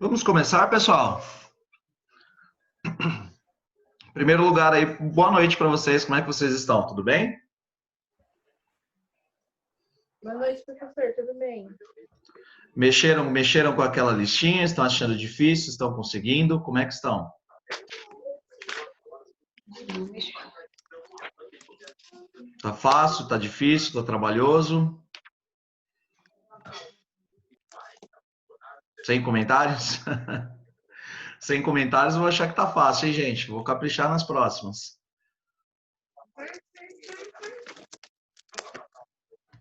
Vamos começar, pessoal? Em primeiro lugar aí, boa noite para vocês. Como é que vocês estão? Tudo bem? Boa noite, professor. Tudo bem? Mexeram com aquela listinha? Estão achando difícil? Estão conseguindo? Como é que estão? Tá fácil? Tá difícil? Tá trabalhoso? Sem comentários? Sem comentários, eu vou achar que tá fácil, hein, gente? Vou caprichar nas próximas.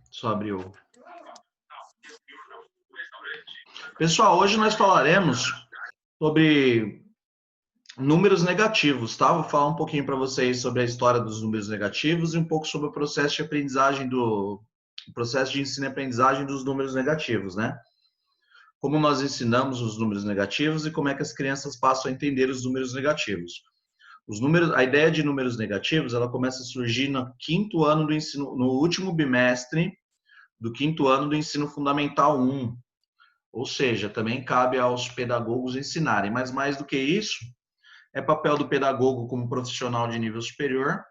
Só abrir o... Pessoal, hoje nós falaremos sobre números negativos, tá? Vou falar um pouquinho para vocês sobre a história dos números negativos e um pouco sobre o processo de aprendizagem o processo de ensino e aprendizagem dos números negativos, né? Como nós ensinamos os números negativos e como é que as crianças passam a entender os números negativos. Os números, a ideia de números negativos, ela começa a surgir no quinto ano do ensino, no último bimestre do quinto ano do ensino fundamental 1. Ou seja, também cabe aos pedagogos ensinarem, mas mais do que isso, é papel do pedagogo como profissional de nível superior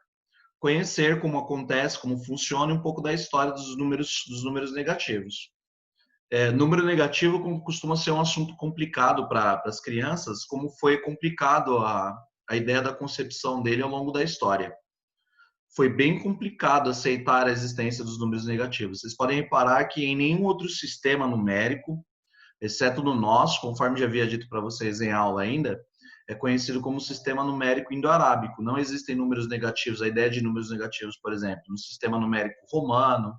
conhecer como acontece, como funciona e um pouco da história dos números negativos. Número negativo costuma ser um assunto complicado para as crianças, como foi complicado a ideia da concepção dele ao longo da história. Foi bem complicado aceitar a existência dos números negativos. Vocês podem reparar que em nenhum outro sistema numérico, exceto no nosso, conforme já havia dito para vocês em aula ainda, é conhecido como sistema numérico indo-arábico. Não existem números negativos, a ideia de números negativos, por exemplo, no sistema numérico romano,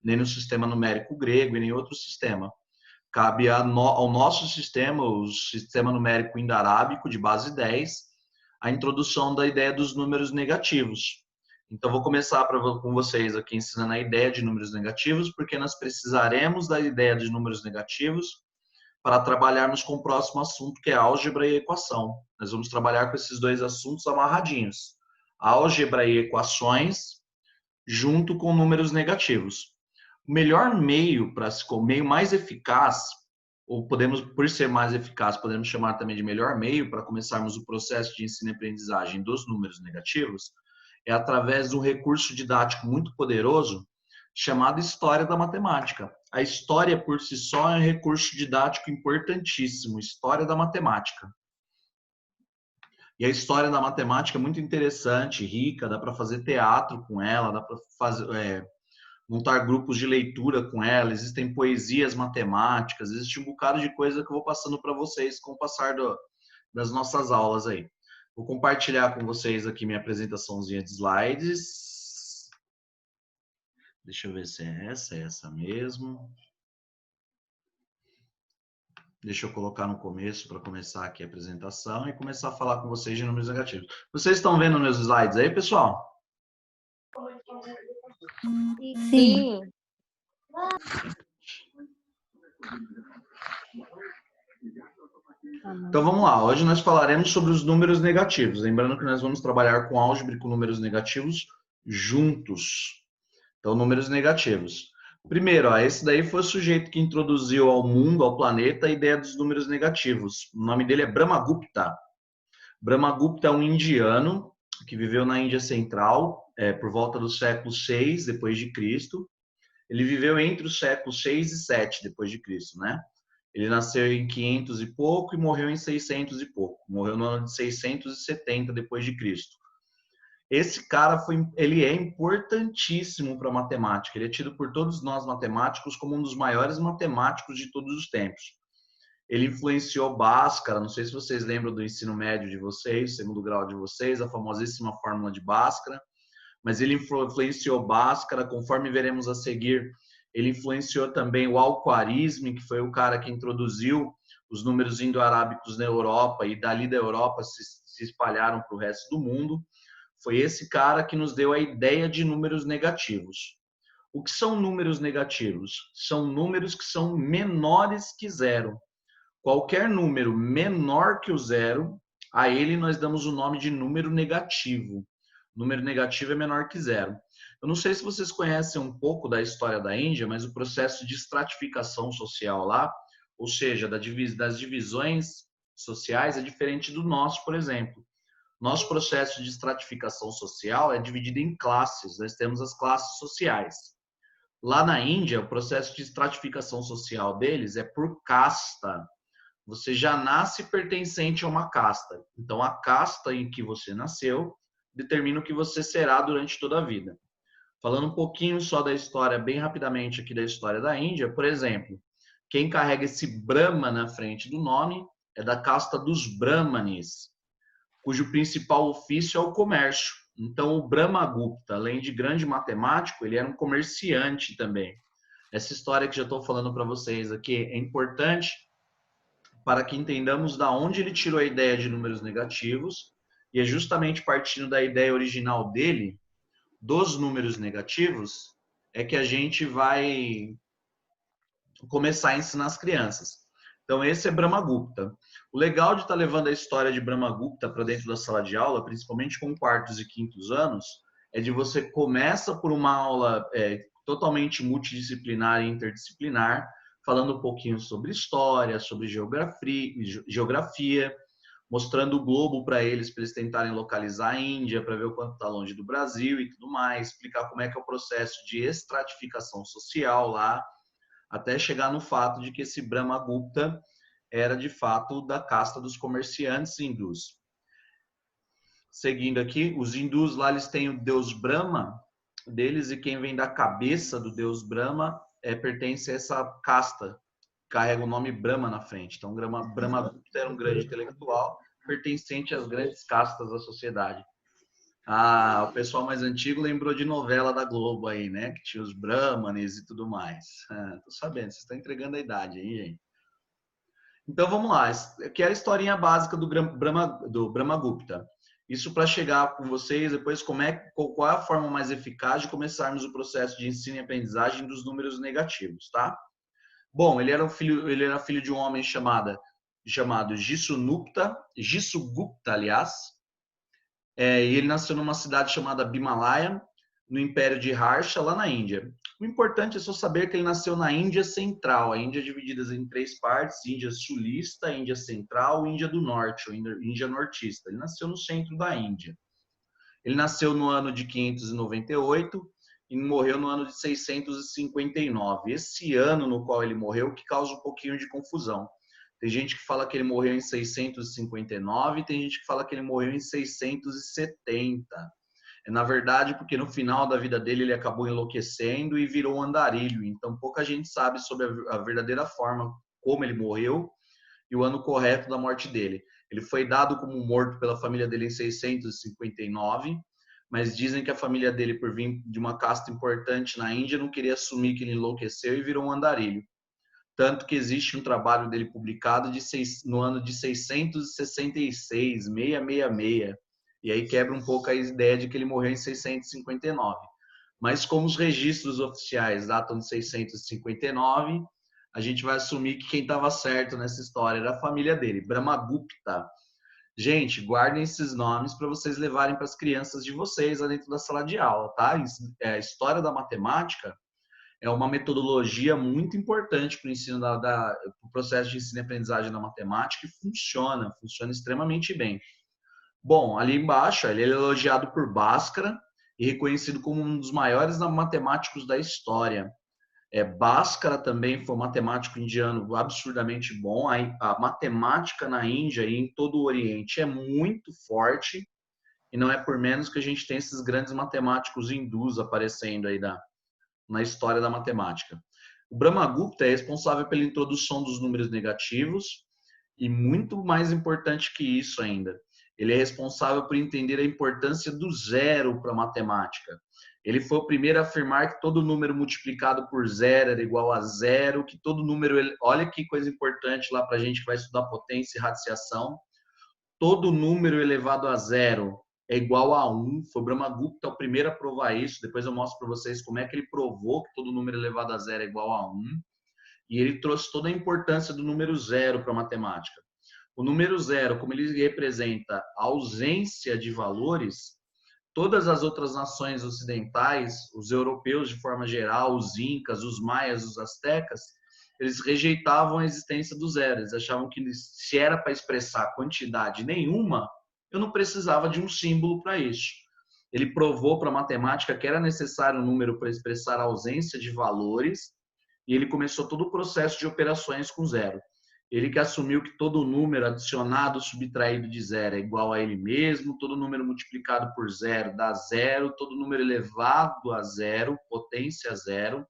nem no sistema numérico grego e nem outro sistema. Cabe ao nosso sistema, o sistema numérico indo-arábico de base 10, a introdução da ideia dos números negativos. Então, vou começar com vocês aqui ensinando a ideia de números negativos, porque nós precisaremos da ideia de números negativos para trabalharmos com o próximo assunto, que é álgebra e equação. Nós vamos trabalhar com esses dois assuntos amarradinhos. Álgebra e equações, junto com números negativos. O melhor meio, o meio mais eficaz, ou podemos, por ser mais eficaz, podemos chamar também de melhor meio para começarmos o processo de ensino e aprendizagem dos números negativos, é através de um recurso didático muito poderoso chamado História da Matemática. A história por si só é um recurso didático importantíssimo, História da Matemática. E a história da matemática é muito interessante, rica, dá para fazer teatro com ela, dá para montar grupos de leitura com ela, existem poesias matemáticas, existe um bocado de coisa que eu vou passando para vocês com o passar das nossas aulas aí. Vou compartilhar com vocês aqui minha apresentaçãozinha de slides. Deixa eu ver se é essa mesmo. Deixa eu colocar no começo para começar aqui a apresentação e começar a falar com vocês de números negativos. Vocês estão vendo meus slides aí, pessoal? Sim. Então vamos lá, hoje nós falaremos sobre os números negativos. Lembrando que nós vamos trabalhar com álgebra e com números negativos juntos. Então, números negativos. Primeiro, esse daí foi o sujeito que introduziu ao mundo, ao planeta, a ideia dos números negativos. O nome dele é Brahmagupta. Brahmagupta é um indiano que viveu na Índia Central por volta do século 6 depois de Cristo. Ele viveu entre os séculos 6 e 7 depois de Cristo, né? Ele nasceu em 500 e pouco e morreu em 600 e pouco. Morreu no ano de 670 depois de Cristo. Esse cara ele é importantíssimo para a matemática. Ele é tido por todos nós matemáticos como um dos maiores matemáticos de todos os tempos. Ele influenciou Bhaskara, não sei se vocês lembram do ensino médio de vocês, segundo grau de vocês, a famosíssima fórmula de Bhaskara, mas ele influenciou Bhaskara, conforme veremos a seguir, ele influenciou também o Al-Khwarizmi, que foi o cara que introduziu os números indo-arábicos na Europa, e dali da Europa se espalharam para o resto do mundo. Foi esse cara que nos deu a ideia de números negativos. O que são números negativos? São números que são menores que zero. Qualquer número menor que o zero, a ele nós damos o nome de número negativo. Número negativo é menor que zero. Eu não sei se vocês conhecem um pouco da história da Índia, mas o processo de estratificação social lá ou seja, das divisões sociais, é diferente do nosso, por exemplo. Nosso processo de estratificação social é dividido em classes, nós temos as classes sociais. Lá na Índia, o processo de estratificação social deles é por casta. Você já nasce pertencente a uma casta. Então, a casta em que você nasceu determina o que você será durante toda a vida. Falando um pouquinho só da história, bem rapidamente aqui da história da Índia, por exemplo, quem carrega esse Brahma na frente do nome é da casta dos Brahmanes, cujo principal ofício é o comércio. Então, o Brahmagupta, além de grande matemático, ele era um comerciante também. Essa história que já estou falando para vocês aqui é importante para que entendamos da onde ele tirou a ideia de números negativos, e é justamente partindo da ideia original dele, dos números negativos, é que a gente vai começar a ensinar as crianças. Então, esse é Brahmagupta. O legal de estar levando a história de Brahmagupta para dentro da sala de aula, principalmente com quartos e quintos anos, é de você começa por uma aula totalmente multidisciplinar e interdisciplinar, falando um pouquinho sobre história, sobre geografia, mostrando o globo para eles tentarem localizar a Índia, para ver o quanto está longe do Brasil e tudo mais, explicar como é que é o processo de estratificação social lá, até chegar no fato de que esse Brahmagupta era de fato da casta dos comerciantes hindus. Seguindo aqui, os hindus lá eles têm o deus Brahma deles, e quem vem da cabeça do deus Brahma pertence a essa casta, carrega o nome Brahma na frente. Então, Brahmagupta era um grande intelectual pertencente às grandes castas da sociedade. Ah, o pessoal mais antigo lembrou de novela da Globo aí, né? Que tinha os Brahmanes e tudo mais. Tô sabendo, vocês estão entregando a idade aí, gente. Então vamos lá, aqui é a historinha básica do Brahmagupta. Isso para chegar com vocês depois qual é a forma mais eficaz de começarmos o processo de ensino e aprendizagem dos números negativos, tá? Bom, ele era filho de um homem chamado Jisugupta, aliás, e ele nasceu numa cidade chamada Bimalaya, no Império de Harsha, lá na Índia. O importante é só saber que ele nasceu na Índia Central. A Índia é dividida em três partes: Índia Sulista, Índia Central e Índia do Norte, ou Índia Nortista. Ele nasceu no centro da Índia. Ele nasceu no ano de 598 e morreu no ano de 659. Esse ano no qual ele morreu que causa um pouquinho de confusão. Tem gente que fala que ele morreu em 659, tem gente que fala que ele morreu em 670. Na verdade, porque no final da vida dele ele acabou enlouquecendo e virou um andarilho. Então, pouca gente sabe sobre a verdadeira forma como ele morreu e o ano correto da morte dele. Ele foi dado como morto pela família dele em 659, mas dizem que a família dele, por vir de uma casta importante na Índia, não queria assumir que ele enlouqueceu e virou um andarilho. Tanto que existe um trabalho dele publicado no ano de 666, 666, e aí quebra um pouco a ideia de que ele morreu em 659. Mas como os registros oficiais datam de 659, a gente vai assumir que quem estava certo nessa história era a família dele, Brahmagupta. Gente, guardem esses nomes para vocês levarem para as crianças de vocês lá dentro da sala de aula, tá? A história da matemática é uma metodologia muito importante para o ensino pro processo de ensino e aprendizagem da matemática, e funciona extremamente bem. Bom, ali embaixo ele é elogiado por Bhaskara e reconhecido como um dos maiores matemáticos da história. Bhaskara também foi um matemático indiano absurdamente bom. A matemática na Índia e em todo o Oriente é muito forte, e não é por menos que a gente tem esses grandes matemáticos hindus aparecendo aí na história da matemática. O Brahmagupta é responsável pela introdução dos números negativos, e muito mais importante que isso ainda, ele é responsável por entender a importância do zero para a matemática. Ele foi o primeiro a afirmar que todo número multiplicado por zero era igual a zero, que todo número, olha que coisa importante lá para a gente que vai estudar potência e radiciação, todo número elevado a zero é igual a 1. Foi o Brahmagupta o primeiro a provar isso. Depois eu mostro para vocês como é que ele provou que todo número elevado a zero é igual a 1. E ele trouxe toda a importância do número zero para a matemática. O número zero, como ele representa a ausência de valores, todas as outras nações ocidentais, os europeus de forma geral, os incas, os maias, os astecas, eles rejeitavam a existência do zero. Eles achavam que se era para expressar quantidade nenhuma, eu não precisava de um símbolo para isso. Ele provou para a matemática que era necessário um número para expressar a ausência de valores, e ele começou todo o processo de operações com zero. Ele que assumiu que todo número adicionado, subtraído de zero é igual a ele mesmo, todo número multiplicado por zero dá zero, todo número elevado a zero, potência zero,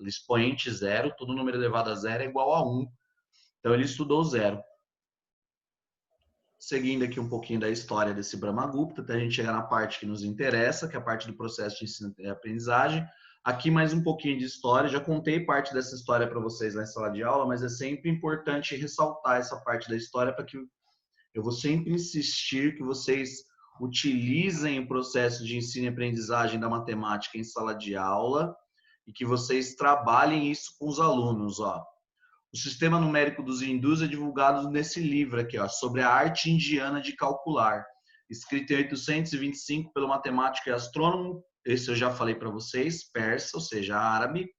expoente zero, todo número elevado a zero é igual a 1. Então ele estudou zero. Seguindo aqui um pouquinho da história desse Brahmagupta, até a gente chegar na parte que nos interessa, que é a parte do processo de ensino e aprendizagem. Aqui mais um pouquinho de história, já contei parte dessa história para vocês na sala de aula, mas é sempre importante ressaltar essa parte da história para que eu vou sempre insistir que vocês utilizem o processo de ensino e aprendizagem da matemática em sala de aula e que vocês trabalhem isso com os alunos, ó. O sistema numérico dos hindus é divulgado nesse livro aqui, ó, sobre a arte indiana de calcular, escrito em 825 pelo matemático e astrônomo, esse eu já falei para vocês, persa, ou seja, árabe.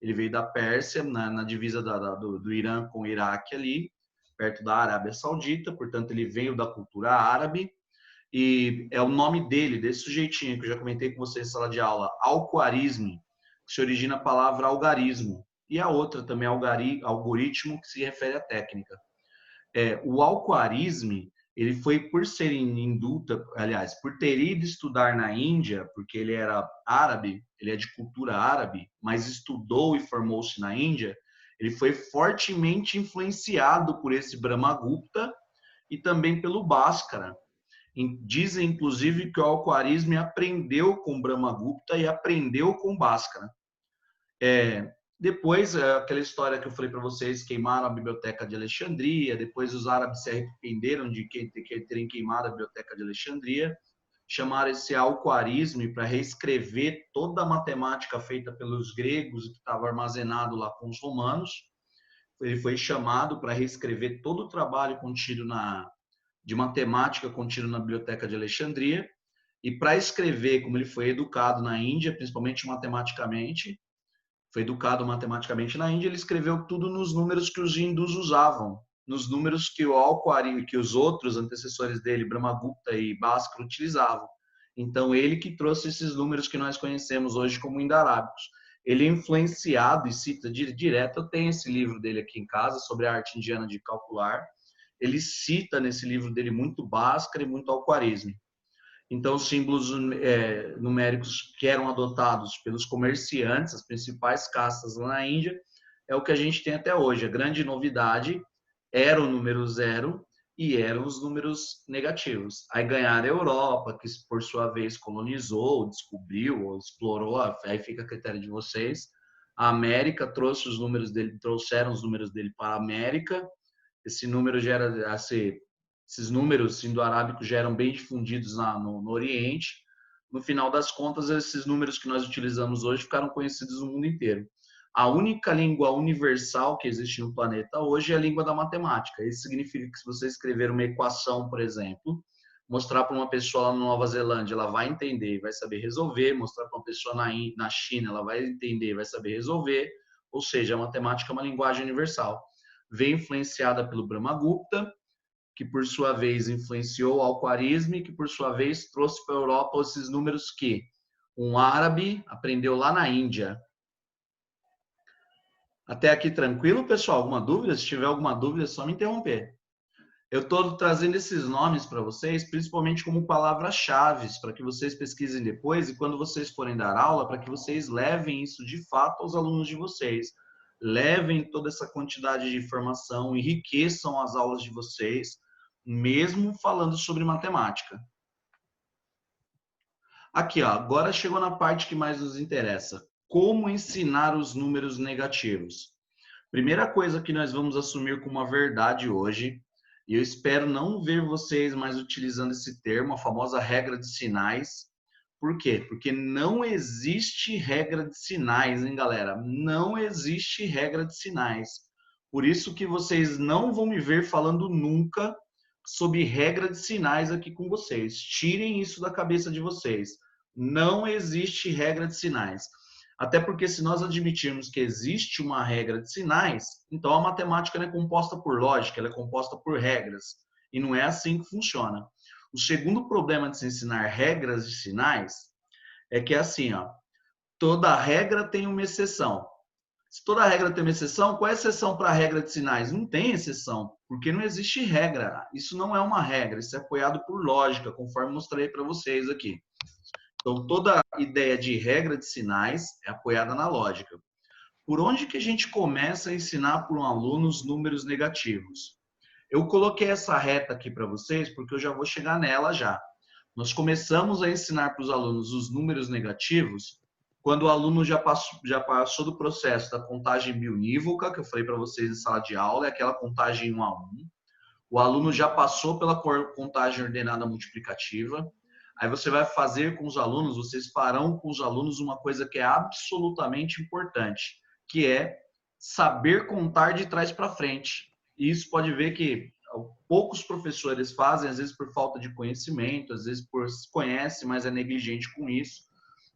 Ele veio da Pérsia, na divisa do Irã com o Iraque ali, perto da Arábia Saudita, portanto ele veio da cultura árabe, e é o nome dele, desse sujeitinho que eu já comentei com vocês na sala de aula, Al-Khwarizmi, que se origina a palavra algarismo, e a outra também, algoritmo, que se refere à técnica. O Al-Khwarizmi, ele foi por ser hindu, aliás, por ter ido estudar na Índia, porque ele era árabe, ele é de cultura árabe, mas estudou e formou-se na Índia, ele foi fortemente influenciado por esse Brahmagupta e também pelo Bhaskara. Dizem, inclusive, que o Al-Khwarizmi aprendeu com Brahmagupta e aprendeu com Bhaskara. Depois, aquela história que eu falei para vocês, queimaram a biblioteca de Alexandria, depois os árabes se arrependeram de terem queimado a biblioteca de Alexandria, chamaram esse Al-Khwarizmi para reescrever toda a matemática feita pelos gregos que estava armazenado lá com os romanos. Ele foi chamado para reescrever todo o trabalho contido de matemática contido na biblioteca de Alexandria, e para escrever, como ele foi educado na Índia, principalmente matematicamente, foi educado matematicamente na Índia, ele escreveu tudo nos números que os hindus usavam, nos números que o Al-Khwarizmi, que os outros antecessores dele, Brahmagupta e Bhaskara, utilizavam. Então, ele que trouxe esses números que nós conhecemos hoje como indarábicos. Ele é influenciado e cita direto, eu tenho esse livro dele aqui em casa, sobre a arte indiana de calcular, ele cita nesse livro dele muito Bhaskara e muito Al-Khwarizmi. Então, os símbolos numéricos que eram adotados pelos comerciantes, as principais castas lá na Índia, é o que a gente tem até hoje. A grande novidade era o número zero e eram os números negativos. Aí ganharam a Europa, que por sua vez colonizou, descobriu, ou explorou, aí fica a critério de vocês. A América trouxeram os números dele para a América. Esse número gera esses números indo-arábicos já eram bem difundidos no Oriente. No final das contas, esses números que nós utilizamos hoje ficaram conhecidos no mundo inteiro. A única língua universal que existe no planeta hoje é a língua da matemática. Isso significa que se você escrever uma equação, por exemplo, mostrar para uma pessoa lá na Nova Zelândia, ela vai entender e vai saber resolver. Mostrar para uma pessoa na China, ela vai entender e vai saber resolver. Ou seja, a matemática é uma linguagem universal. Veio influenciada pelo Brahmagupta, que por sua vez influenciou o Al-Khwarizmi, que por sua vez trouxe para a Europa esses números que um árabe aprendeu lá na Índia. Até aqui tranquilo, pessoal? Alguma dúvida? Se tiver alguma dúvida, é só me interromper. Eu estou trazendo esses nomes para vocês, principalmente como palavras-chave, para que vocês pesquisem depois e quando vocês forem dar aula, para que vocês levem isso de fato aos alunos de vocês. Levem toda essa quantidade de informação, enriqueçam as aulas de vocês, mesmo falando sobre matemática. Aqui, ó, agora chegou na parte que mais nos interessa. Como ensinar os números negativos? Primeira coisa que nós vamos assumir como uma verdade hoje, e eu espero não ver vocês mais utilizando esse termo, a famosa regra de sinais. Por quê? Porque não existe regra de sinais, hein, galera? Não existe regra de sinais. Por isso que vocês não vão me ver falando nunca sobre regra de sinais aqui com vocês. Tirem isso da cabeça de vocês. Não existe regra de sinais. Até porque se nós admitirmos que existe uma regra de sinais, então a matemática não é composta por lógica, ela é composta por regras. E não é assim que funciona. O segundo problema de se ensinar regras de sinais é que é assim, ó, toda regra tem uma exceção. Se toda regra tem uma exceção, qual é a exceção para a regra de sinais? Não tem exceção, porque não existe regra. Isso não é uma regra, isso é apoiado por lógica, conforme mostrei para vocês aqui. Então, toda ideia de regra de sinais é apoiada na lógica. Por onde que a gente começa a ensinar para um aluno os números negativos? Eu coloquei essa reta aqui para vocês porque eu já vou chegar nela já. Nós começamos a ensinar para os alunos os números negativos quando o aluno já passou do processo da contagem biunívoca, que eu falei para vocês em sala de aula, é aquela contagem 1 a 1. O aluno já passou pela contagem ordenada multiplicativa. Aí você vai fazer com os alunos, vocês farão com os alunos uma coisa que é absolutamente importante, que é saber contar de trás para frente. E isso pode ver que poucos professores fazem, às vezes por falta de conhecimento, às vezes por conhece, mas é negligente com isso.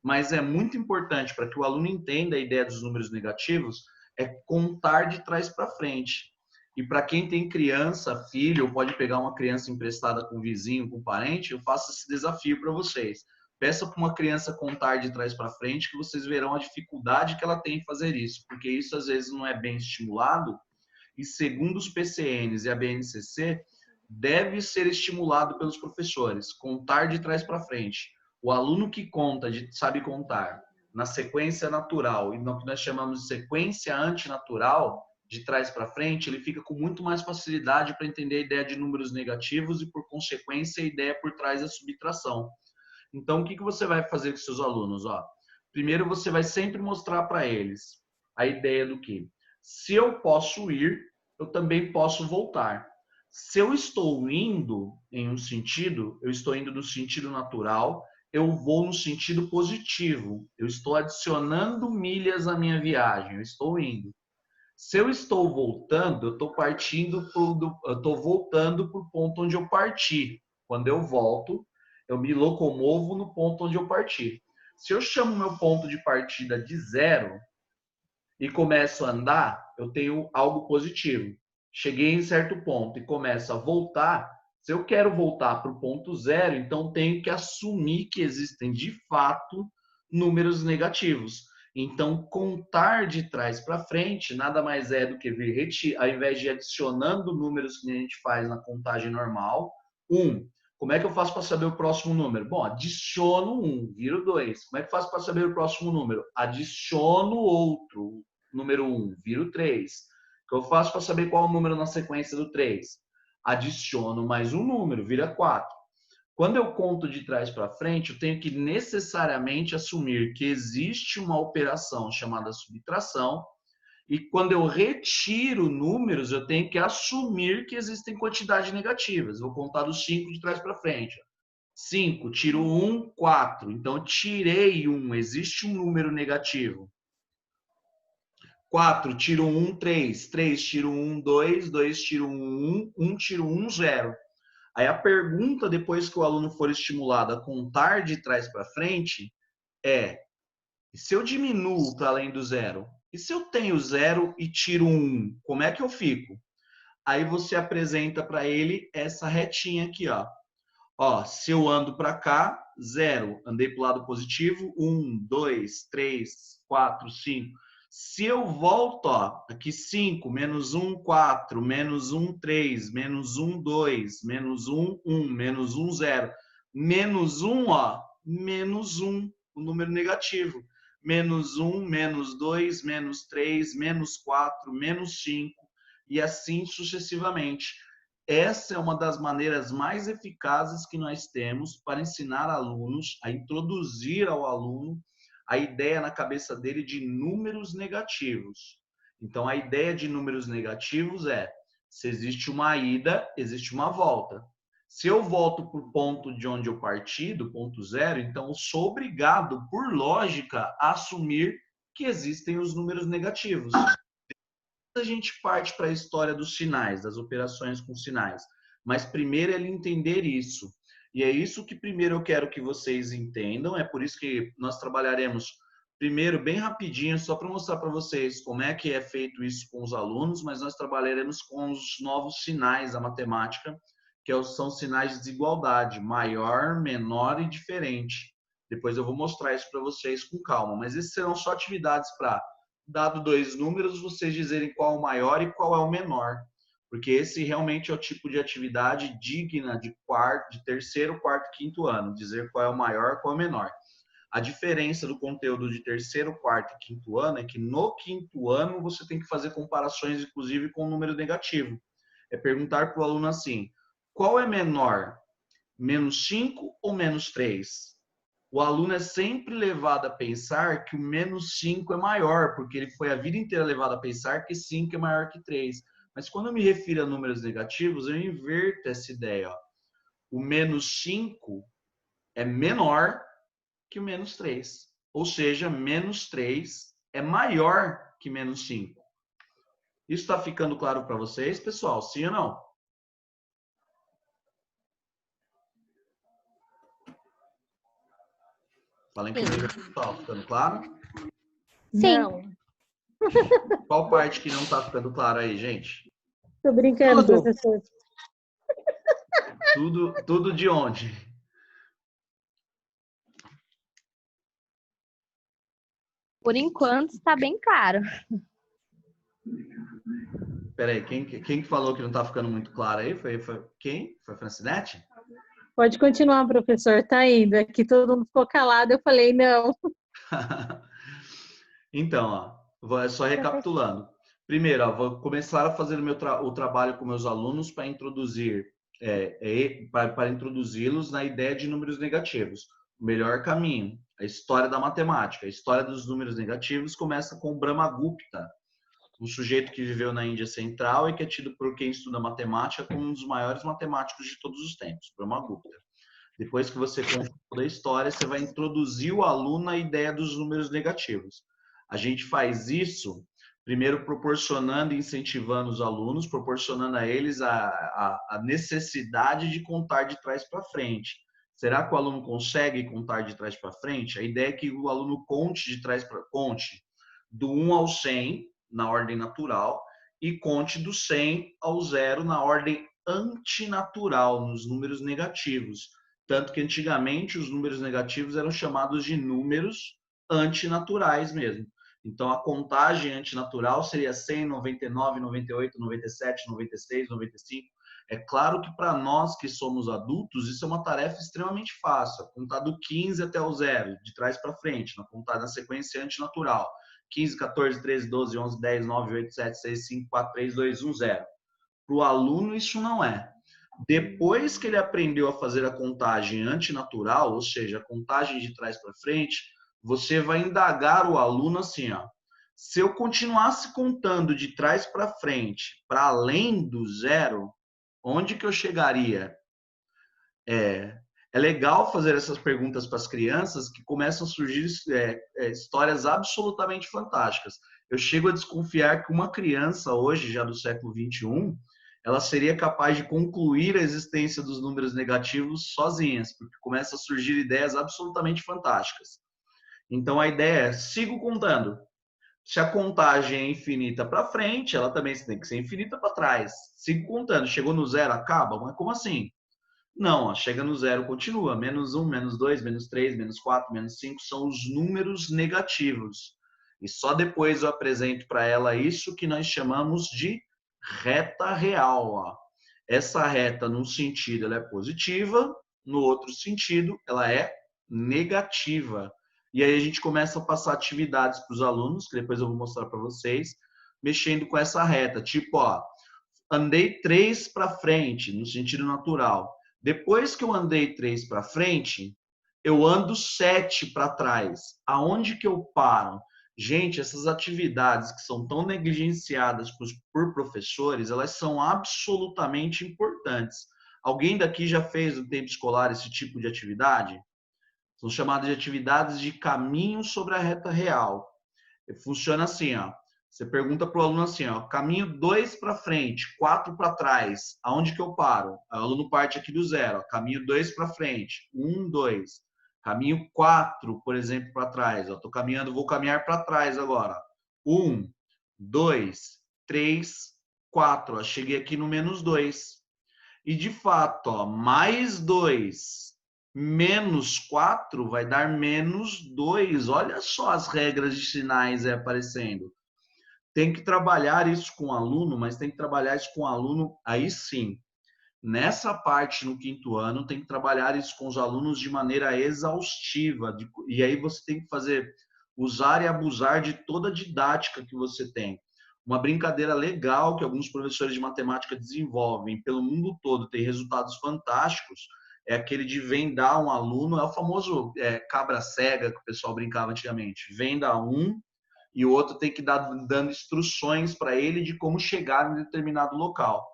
Mas é muito importante para que o aluno entenda a ideia dos números negativos, é contar de trás para frente. E para quem tem criança, filho, ou pode pegar uma criança emprestada com um vizinho, com um parente, eu faço esse desafio para vocês. Peça para uma criança contar de trás para frente, que vocês verão a dificuldade que ela tem em fazer isso, porque isso às vezes não é bem estimulado, e segundo os PCNs e a BNCC, deve ser estimulado pelos professores, contar de trás para frente. O aluno que conta, sabe contar, na sequência natural, e no que nós chamamos de sequência antinatural, de trás para frente, ele fica com muito mais facilidade para entender a ideia de números negativos e, por consequência, a ideia por trás da subtração. Então, o que você vai fazer com seus alunos? Ó, primeiro, você vai sempre mostrar para eles a ideia do que, se eu posso ir, eu também posso voltar. Se eu estou indo em um sentido, eu estou indo no sentido natural, eu vou no sentido positivo. Eu estou adicionando milhas à minha viagem, eu estou indo. Se eu estou voltando, eu estou voltando para o ponto onde eu parti. Quando eu volto, eu me locomovo no ponto onde eu parti. Se eu chamo meu ponto de partida de zero e começo a andar, eu tenho algo positivo. Cheguei em certo ponto e começo a voltar. Se eu quero voltar para o ponto zero, então tenho que assumir que existem de fato números negativos. Então, contar de trás para frente nada mais é do que vir ao invés de adicionando números que a gente faz na contagem normal. Como é que eu faço para saber o próximo número? Bom, adiciono 1, viro 2. Como é que eu faço para saber o próximo número? Adiciono outro, número 1, viro 3. O que eu faço para saber qual é o número na sequência do 3? Adiciono mais um número, vira 4. Quando eu conto de trás para frente, eu tenho que necessariamente assumir que existe uma operação chamada subtração, e quando eu retiro números, eu tenho que assumir que existem quantidades negativas. Vou contar dos 5 de trás para frente. 5, tiro 1, 4. Então, eu tirei 1, existe um número negativo. 4, tiro 1, 3. 3, tiro 1, 2. 2, tiro 1, 1. 1, tiro 1, 0. Aí a pergunta, depois que o aluno for estimulado a contar de trás para frente, é: e se eu diminuo para além do zero? E se eu tenho 0 e tiro 1, como é que eu fico? Aí você apresenta para ele essa retinha aqui, ó. Ó, se eu ando para cá, 0. Andei para o lado positivo, 1, 2, 3, 4, 5. Se eu volto, ó, aqui 5, menos 1, 4, menos 1, 3, menos 1, 2, menos 1, 1, menos 1, 0. Menos 1, ó, menos 1, o número negativo. Menos 1, menos 2, menos 3, menos 4, menos 5, e assim sucessivamente. Essa é uma das maneiras mais eficazes que nós temos para ensinar alunos, a introduzir ao aluno a ideia na cabeça dele de números negativos. Então, a ideia de números negativos é: se existe uma ida, existe uma volta. Se eu volto para o ponto de onde eu parti, do ponto zero, então eu sou obrigado, por lógica, a assumir que existem os números negativos. A gente parte para a história dos sinais, das operações com sinais. Mas primeiro é ele entender isso. E é isso que primeiro eu quero que vocês entendam. É por isso que nós trabalharemos Primeiro, bem rapidinho, só para mostrar para vocês como é que é feito isso com os alunos, mas nós trabalharemos com os novos sinais da matemática, que são sinais de desigualdade, maior, menor e diferente. Depois eu vou mostrar isso para vocês com calma, mas esses serão só atividades para, dado dois números, vocês dizerem qual é o maior e qual é o menor, porque esse realmente é o tipo de atividade digna de terceiro, quarto, quinto ano, dizer qual é o maior e qual é o menor. A diferença do conteúdo de terceiro, quarto e quinto ano é que no quinto ano você tem que fazer comparações, inclusive, com o número negativo. É perguntar para o aluno assim, qual é menor, menos 5 ou menos 3? O aluno é sempre levado a pensar que o menos 5 é maior, porque ele foi a vida inteira levado a pensar que 5 é maior que 3. Mas quando eu me refiro a números negativos, eu inverto essa ideia. Ó. O menos 5 é menor que o menos 3. Ou seja, menos 3 é maior que menos 5. Isso está ficando claro para vocês, pessoal? Sim ou não? Falem comigo, pessoal. Ficando claro? Não. Qual parte que não está ficando claro aí, gente? Tô brincando, Tudo. professor. Tudo de onde? Por enquanto, está bem claro. Peraí, quem que falou que não está ficando muito claro aí? Foi quem? Foi a Francinete? Pode continuar, professor. Tá indo. Aqui todo mundo ficou calado. Eu falei, não. Então, ó, só recapitulando. Primeiro, ó, vou começar a fazer o trabalho com meus alunos para para introduzi-los na ideia de números negativos. O melhor caminho, a história da matemática. A história dos números negativos começa com Brahmagupta, um sujeito que viveu na Índia Central e que é tido por quem estuda matemática como um dos maiores matemáticos de todos os tempos, Brahmagupta. Depois que você conta toda a história, você vai introduzir o aluno à ideia dos números negativos. A gente faz isso, primeiro proporcionando e incentivando os alunos, proporcionando a eles a necessidade de contar de trás para frente. Será que o aluno consegue contar de trás para frente? A ideia é que o aluno conte do 1 ao 100, na ordem natural, e conte do 100 ao 0 na ordem antinatural, nos números negativos. Tanto que antigamente os números negativos eram chamados de números antinaturais mesmo. Então a contagem antinatural seria 100, 99, 98, 97, 96, 95. É claro que para nós que somos adultos, isso é uma tarefa extremamente fácil. Contar do 15 até o 0, de trás para frente, na sequência antinatural. 15, 14, 13, 12, 11, 10, 9, 8, 7, 6, 5, 4, 3, 2, 1, 0. Para o aluno isso não é. Depois que ele aprendeu a fazer a contagem antinatural, ou seja, a contagem de trás para frente, você vai indagar o aluno assim, ó. Se eu continuasse contando de trás para frente, para além do 0, onde que eu chegaria? É legal fazer essas perguntas para as crianças que começam a surgir histórias absolutamente fantásticas. Eu chego a desconfiar que uma criança hoje, já do século XXI, ela seria capaz de concluir a existência dos números negativos sozinhas, porque começam a surgir ideias absolutamente fantásticas. Então a ideia é, sigo contando. Se a contagem é infinita para frente, ela também tem que ser infinita para trás. Sigo contando. Chegou no 0, acaba? Mas como assim? Não, ó, chega no 0, continua. Menos 1, menos 2, menos 3, menos 4, menos 5 são os números negativos. E só depois eu apresento para ela isso que nós chamamos de reta real. Ó. Essa reta, num sentido, ela é positiva, no outro sentido, ela é negativa. E aí a gente começa a passar atividades para os alunos, que depois eu vou mostrar para vocês, mexendo com essa reta. Tipo, ó, andei 3 para frente, no sentido natural. Depois que eu andei 3 para frente, eu ando 7 para trás. Aonde que eu paro? Gente, essas atividades que são tão negligenciadas por professores, elas são absolutamente importantes. Alguém daqui já fez no tempo escolar esse tipo de atividade? São chamadas de atividades de caminho sobre a reta real. Funciona assim, ó. Você pergunta para o aluno assim, ó, caminho 2 para frente, 4 para trás, aonde que eu paro? O aluno parte aqui do 0, ó, caminho 2 para frente, 1, 2. Caminho 4, por exemplo, para trás. Estou caminhando, vou caminhar para trás agora. 1, 2, 3, 4. Ó, cheguei aqui no menos 2. E de fato, ó, mais 2 menos 4 vai dar menos 2. Olha só as regras de sinais aí aparecendo. Tem que trabalhar isso com o aluno, mas tem que trabalhar isso com o aluno aí sim. Nessa parte, no quinto ano, tem que trabalhar isso com os alunos de maneira exaustiva. E aí você tem que fazer, usar e abusar de toda a didática que você tem. Uma brincadeira legal que alguns professores de matemática desenvolvem pelo mundo todo, tem resultados fantásticos, é aquele de vendar um aluno, é o famoso cabra cega que o pessoal brincava antigamente. Venda um e o outro tem que dar dando instruções para ele de como chegar em determinado local.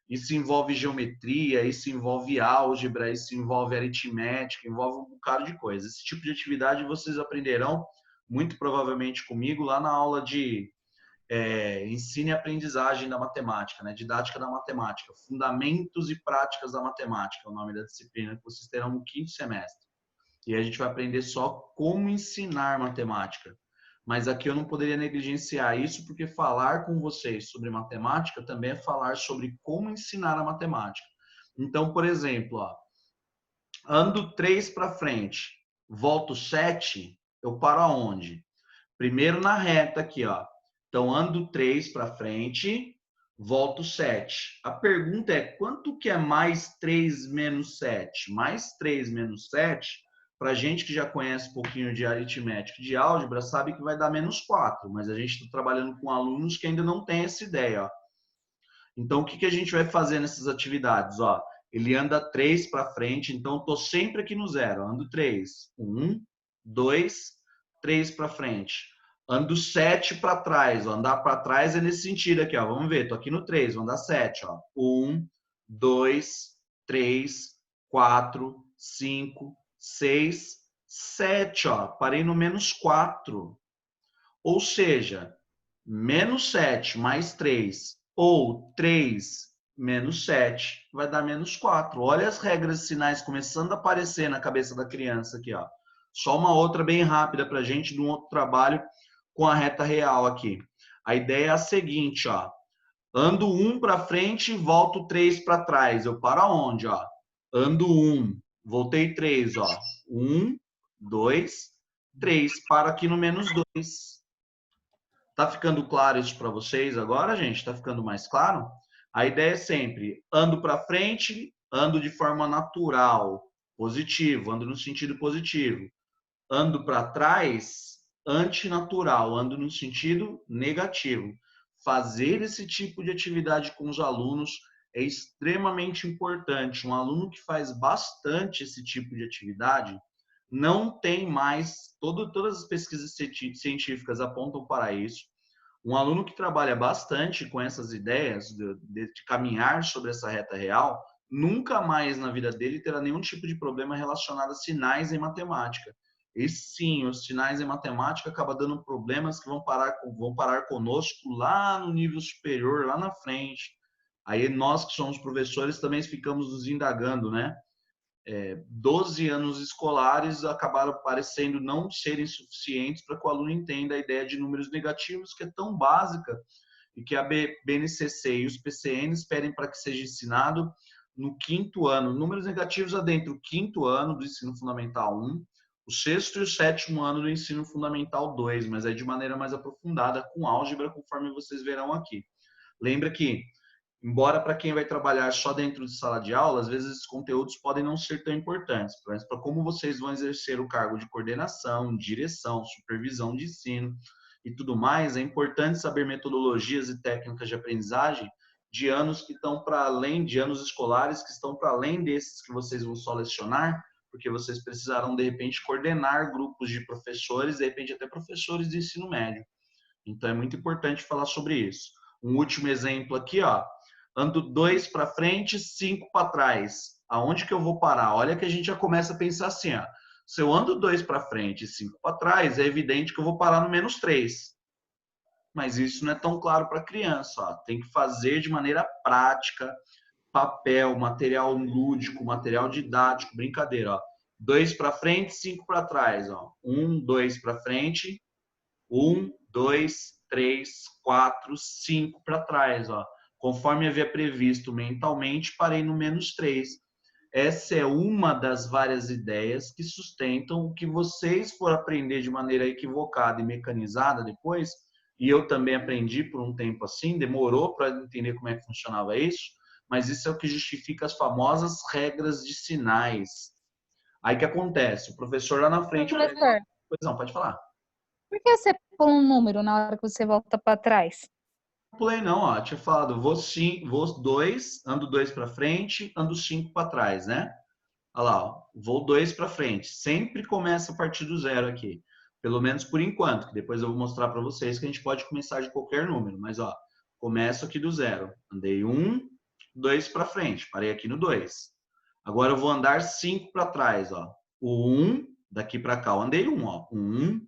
Isso envolve geometria, isso envolve álgebra, isso envolve aritmética, envolve um bocado de coisa. Esse tipo de atividade vocês aprenderão muito provavelmente comigo lá na aula de ensino e aprendizagem da matemática, né? Didática da matemática, fundamentos e práticas da matemática, é o nome da disciplina que vocês terão no quinto semestre. E a gente vai aprender só como ensinar matemática. Mas aqui eu não poderia negligenciar isso, porque falar com vocês sobre matemática também é falar sobre como ensinar a matemática. Então, por exemplo, ó, ando 3 para frente, volto 7, eu paro aonde? Primeiro na reta aqui, ó. Então, ando 3 para frente, volto 7. A pergunta é, quanto que é mais 3 menos 7? Mais 3 menos 7, para gente que já conhece um pouquinho de aritmética e de álgebra, sabe que vai dar menos 4, mas a gente está trabalhando com alunos que ainda não têm essa ideia, ó. Então, o que que a gente vai fazer nessas atividades? Ó, ele anda 3 para frente, então estou sempre aqui no zero. Ando 3. 1, 2, 3 para frente. Ando 7 para trás. Ó. Andar para trás é nesse sentido aqui. Ó. Vamos ver, estou aqui no 3, vou andar 7. Ó. 1, 2, 3, 4, 5, 6, 7. Ó. Parei no menos 4. Ou seja, menos 7 mais 3 ou 3 menos 7 vai dar menos 4. Olha as regras e sinais começando a aparecer na cabeça da criança aqui, ó. Só uma outra bem rápida para a gente de um outro trabalho com a reta real aqui. A ideia é a seguinte, ó. Ando 1 para frente e volto 3 para trás. Eu paro aonde, ó? Ando 1, voltei 3, ó. 1, 2, 3. Paro aqui no menos 2. Tá ficando claro isso para vocês agora, gente? Tá ficando mais claro? A ideia é sempre ando para frente, ando de forma natural, positivo, ando no sentido positivo. Ando para trás, antinatural, ando no sentido negativo. Fazer esse tipo de atividade com os alunos é extremamente importante. Um aluno que faz bastante esse tipo de atividade não tem mais, todas as pesquisas científicas apontam para isso. Um aluno que trabalha bastante com essas ideias de caminhar sobre essa reta real, nunca mais na vida dele terá nenhum tipo de problema relacionado a sinais em matemática. E sim, os sinais em matemática acabam dando problemas que vão parar conosco lá no nível superior, lá na frente. Aí nós que somos professores também ficamos nos indagando, né? 12 anos escolares acabaram parecendo não serem suficientes para que o aluno entenda a ideia de números negativos, que é tão básica e que a BNCC e os PCNs pedem para que seja ensinado no quinto ano. Números negativos adentro do quinto ano do ensino fundamental 1, o sexto e o sétimo ano do ensino fundamental 2, mas aí de maneira mais aprofundada, com álgebra, conforme vocês verão aqui. Lembra que embora para quem vai trabalhar só dentro de sala de aula, às vezes esses conteúdos podem não ser tão importantes, mas para como vocês vão exercer o cargo de coordenação, direção, supervisão de ensino e tudo mais, é importante saber metodologias e técnicas de aprendizagem de anos que estão para além, de anos escolares que estão para além desses que vocês vão só lecionar, porque vocês precisarão, de repente, coordenar grupos de professores, de repente até professores de ensino médio. Então é muito importante falar sobre isso. Um último exemplo aqui, ó. Ando 2 para frente, 5 para trás. Aonde que eu vou parar? Olha que a gente já começa a pensar assim, ó. Se eu ando 2 para frente e 5 para trás, é evidente que eu vou parar no menos 3. Mas isso não é tão claro para a criança, ó. Tem que fazer de maneira prática, papel, material lúdico, material didático, brincadeira, ó. 2 para frente, 5 para trás. 1, 2 para frente, 1, 2, 3, 4, 5 para trás. Conforme havia previsto mentalmente, parei no -3. Essa é uma das várias ideias que sustentam o que vocês foram aprender de maneira equivocada e mecanizada depois, e eu também aprendi por um tempo assim, demorou para entender como é que funcionava isso, mas isso é o que justifica as famosas regras de sinais. Aí o que acontece? O professor lá na frente... Professor, Pois não, pode falar. por que você põe um número na hora que você volta para trás? Não pulei não, tinha falado, vou 2, ando 2 para frente, ando 5 para trás, né? Olha lá, vou 2 para frente. Sempre começa a partir do 0 aqui. Pelo menos por enquanto, que depois eu vou mostrar para vocês que a gente pode começar de qualquer número. Mas, começo aqui do 0. Andei 1, 2 para frente. Parei aqui no 2. Agora eu vou andar 5 para trás, O 1, daqui para cá, eu andei 1, 1,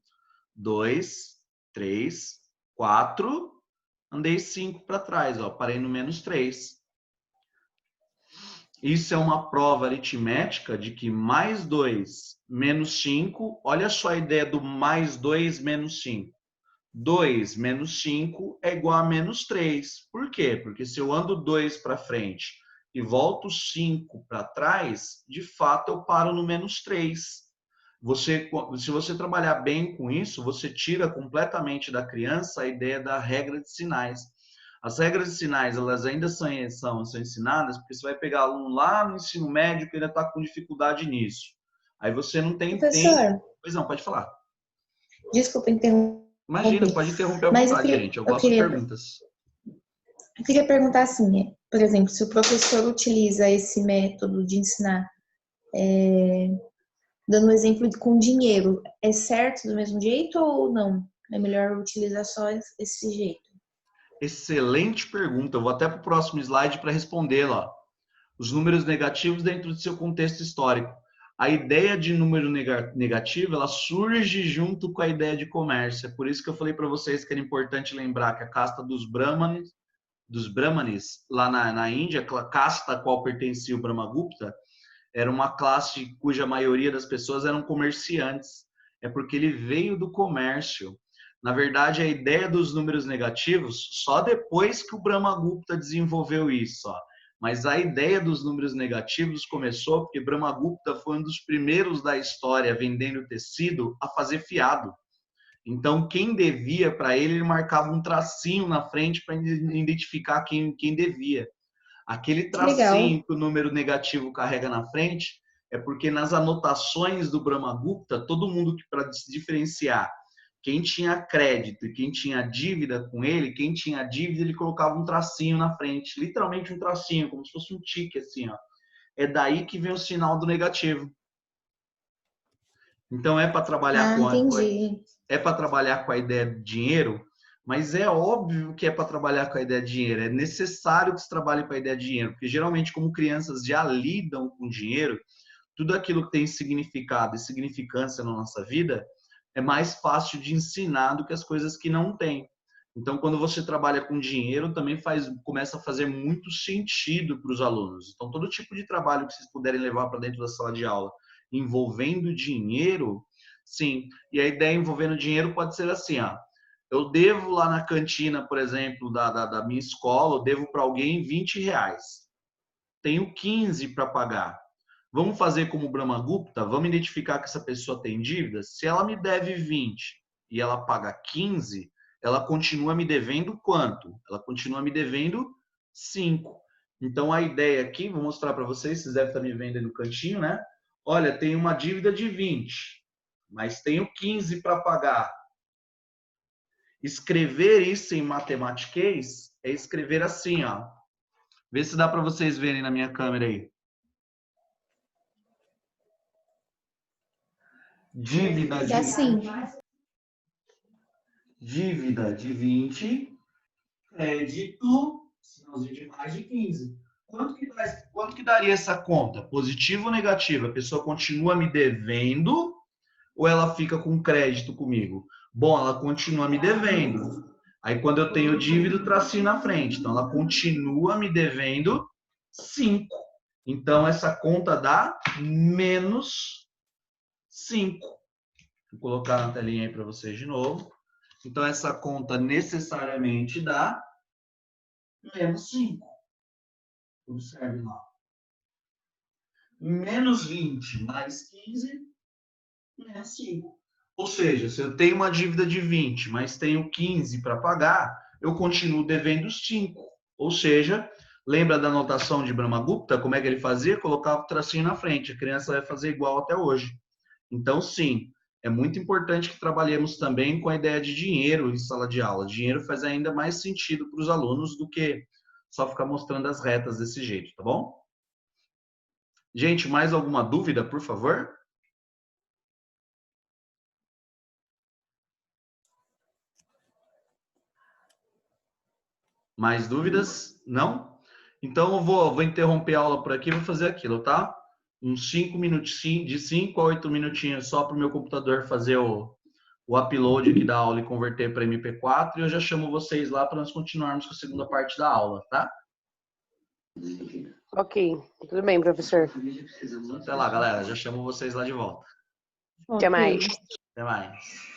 2, 3, 4. Andei 5 para trás, parei no -3. Isso é uma prova aritmética de que mais 2 menos 5, olha só a ideia do mais 2 menos 5. 2 menos 5 é igual a -3. Por quê? Porque se eu ando 2 para frente e volto 5 para trás, de fato eu paro no -3. Se você trabalhar bem com isso, você tira completamente da criança a ideia da regra de sinais. As regras de sinais, elas ainda são ensinadas, porque você vai pegar aluno lá no ensino médio que ainda está com dificuldade nisso. Aí você não tem Professor, tempo. Pois não, pode falar. desculpa interromper. Imagina, pode interromper à Mas vontade, gente. Eu gosto de perguntas. Eu queria perguntar assim, por exemplo, se o professor utiliza esse método de ensinar, dando um exemplo com dinheiro, é certo do mesmo jeito ou não? É melhor utilizar só esse jeito? Excelente pergunta. Eu vou até para o próximo slide para respondê-la. Os números negativos dentro do seu contexto histórico. A ideia de número negativo, ela surge junto com a ideia de comércio. É por isso que eu falei para vocês que era importante lembrar que a casta dos Brahmanes, lá na Índia, a casta a qual pertencia o Brahmagupta, era uma classe cuja maioria das pessoas eram comerciantes. É porque ele veio do comércio. Na verdade, a ideia dos números negativos, só depois que o Brahmagupta desenvolveu isso. Mas a ideia dos números negativos começou porque Brahmagupta foi um dos primeiros da história vendendo tecido a fazer fiado. Então, quem devia para ele, ele marcava um tracinho na frente para identificar quem devia. Aquele tracinho que o número negativo carrega na frente é porque nas anotações do Brahmagupta, todo mundo, para se diferenciar quem tinha crédito e quem tinha dívida com ele, quem tinha dívida, ele colocava um tracinho na frente, literalmente um tracinho, como se fosse um tique, assim, É daí que vem o sinal do negativo. Então é para trabalhar trabalhar com a ideia de dinheiro, mas é óbvio que é para trabalhar com a ideia de dinheiro. É necessário que se trabalhe com a ideia de dinheiro, porque geralmente, como crianças já lidam com dinheiro, tudo aquilo que tem significado e significância na nossa vida é mais fácil de ensinar do que as coisas que não têm. Então, quando você trabalha com dinheiro, também começa a fazer muito sentido para os alunos. Então, todo tipo de trabalho que vocês puderem levar para dentro da sala de aula envolvendo dinheiro, sim. E a ideia envolvendo dinheiro pode ser assim, eu devo lá na cantina, por exemplo, da minha escola, eu devo para alguém R$20. Tenho 15 para pagar. Vamos fazer como o Brahmagupta? Vamos identificar que essa pessoa tem dívidas? Se ela me deve 20 e ela paga 15, ela continua me devendo quanto? Ela continua me devendo 5. Então, a ideia aqui, vou mostrar para vocês devem estar me vendo aí no cantinho, né? Olha, tem uma dívida de 20, mas tenho 15 para pagar. Escrever isso em matematiquês é escrever assim, Vê se dá para vocês verem na minha câmera aí. Dívida de 20, crédito, sinalzinho de mais de 15. Quanto que daria essa conta? Positivo ou negativo? A pessoa continua me devendo ou ela fica com crédito comigo? Bom, ela continua me devendo. Aí quando eu tenho dívida, tracinho na frente. Então ela continua me devendo 5. Então essa conta dá -5. 5. Vou colocar na telinha aí para vocês de novo. Então, essa conta necessariamente dá menos 5. Observe lá. Menos 20 mais 15, menos 5. Ou seja, se eu tenho uma dívida de 20, mas tenho 15 para pagar, eu continuo devendo 5. Ou seja, lembra da notação de Brahmagupta? Como é que ele fazia? Colocava o tracinho na frente. A criança vai fazer igual até hoje. Então, sim, é muito importante que trabalhemos também com a ideia de dinheiro em sala de aula. Dinheiro faz ainda mais sentido para os alunos do que só ficar mostrando as retas desse jeito, tá bom? Gente, mais alguma dúvida, por favor? Mais dúvidas? Não? Então eu vou interromper a aula por aqui e vou fazer aquilo, tá? Uns 5 minutos, de 5 a 8 minutinhos só para o meu computador fazer o upload aqui da aula e converter para MP4 e eu já chamo vocês lá para nós continuarmos com a segunda parte da aula, tá? Ok, tudo bem, professor. Até lá, galera. Já chamo vocês lá de volta. Até mais. Até mais.